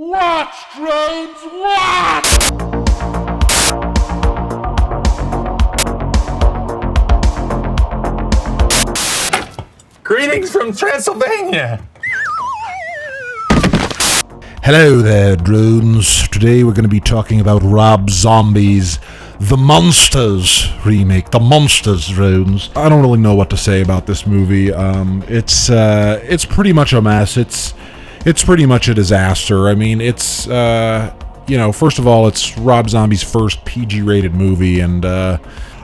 Watch, drones, watch! Greetings from Transylvania! Hello there, drones. Today we're going to be talking about Rob Zombie's The Munsters remake, The Munsters, drones. I don't really know what to say about this movie. It's pretty much a mess. It's pretty much a disaster. I mean, it's, first of all, it's Rob Zombie's first PG-rated movie, and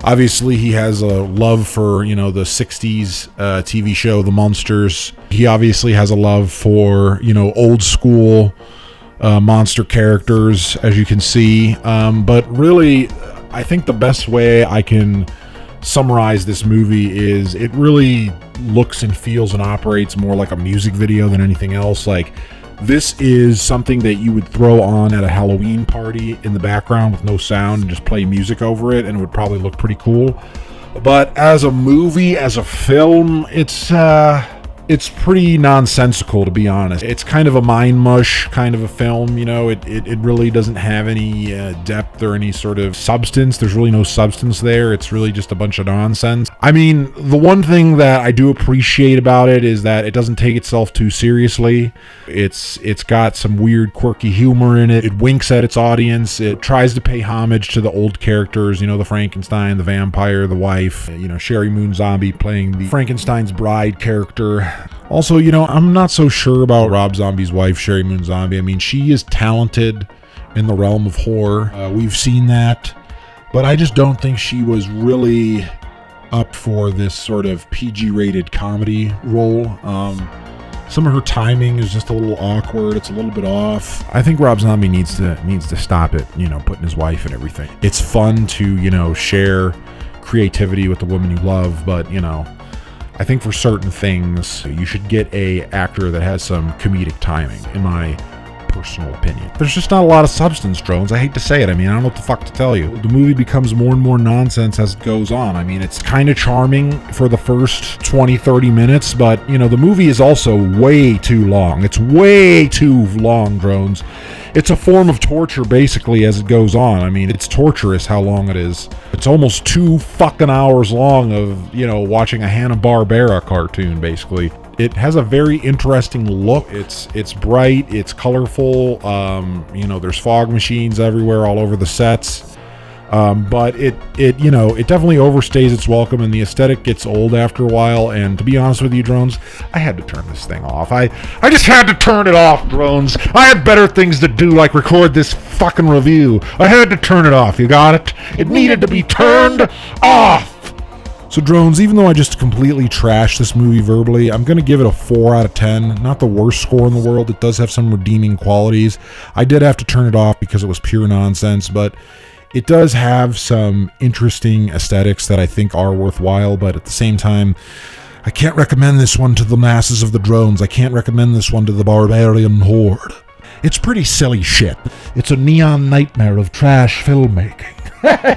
obviously he has a love for, the 60s TV show, The Munsters. He obviously has a love for, old school monster characters, as you can see. But really, I think the best way I can summarize this movie is it really looks and feels and operates more like a music video than anything else. Like, this is something that you would throw on at a Halloween party in the background with no sound and just play music over it, and it would probably look pretty cool. But as a movie, as a film, it's pretty nonsensical, to be honest. It's kind of a mind mush kind of a film, it really doesn't have any depth or any sort of substance. There's really no substance there. It's really just a bunch of nonsense. I mean, the one thing that I do appreciate about it is that it doesn't take itself too seriously. It's got some weird, quirky humor in it. It winks at its audience. It tries to pay homage to the old characters, the Frankenstein, the vampire, the wife, Sherry Moon Zombie playing the Frankenstein's bride character. Also, I'm not so sure about Rob Zombie's wife, Sherry Moon Zombie. I mean, she is talented in the realm of horror. We've seen that. But I just don't think she was really up for this sort of PG-rated comedy role. Some of her timing is just a little awkward. It's a little bit off. I think Rob Zombie needs to stop it, putting his wife and everything. It's fun to, share creativity with the woman you love, but, I think for certain things, you should get a actor that has some comedic timing, in my personal opinion. There's just not a lot of substance, drones. I hate to say it. I mean, I don't know what the fuck to tell you. The movie becomes more and more nonsense as it goes on. I mean, it's kind of charming for the first 20, 30 minutes, but, the movie is also way too long. It's way too long, drones. It's a form of torture, basically, as it goes on. I mean, it's torturous how long it is. It's almost 2 fucking hours long of, watching a Hanna-Barbera cartoon, basically. It has a very interesting look. It's bright, it's colorful, there's fog machines everywhere all over the sets. But it definitely overstays its welcome, and the aesthetic gets old after a while. And to be honest with you, drones, I had to turn this thing off. I just had to turn it off, drones. I had better things to do, like record this fucking review. I had to turn it off. You got it? It needed to be turned off. So, drones, even though I just completely trashed this movie verbally, I'm going to give it a 4 out of 10. Not the worst score in the world. It does have some redeeming qualities. I did have to turn it off because it was pure nonsense, but it does have some interesting aesthetics that I think are worthwhile, but at the same time, I can't recommend this one to the masses of the drones. I can't recommend this one to the barbarian horde. It's pretty silly shit. It's a neon nightmare of trash filmmaking.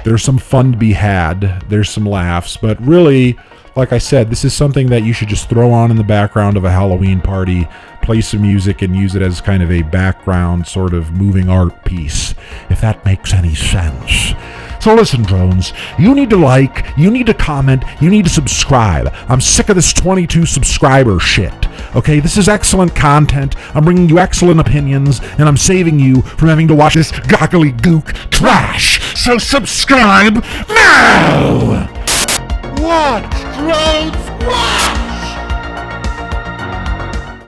There's some fun to be had. There's some laughs, but really, like I said, this is something that you should just throw on in the background of a Halloween party, play some music, and use it as kind of a background sort of moving art piece, if that makes any sense. So listen, drones, you need to like, you need to comment, you need to subscribe. I'm sick of this 22 subscriber shit. Okay, this is excellent content. I'm bringing you excellent opinions, and I'm saving you from having to watch this goggly gook trash. So subscribe now! Watch, drones, watch!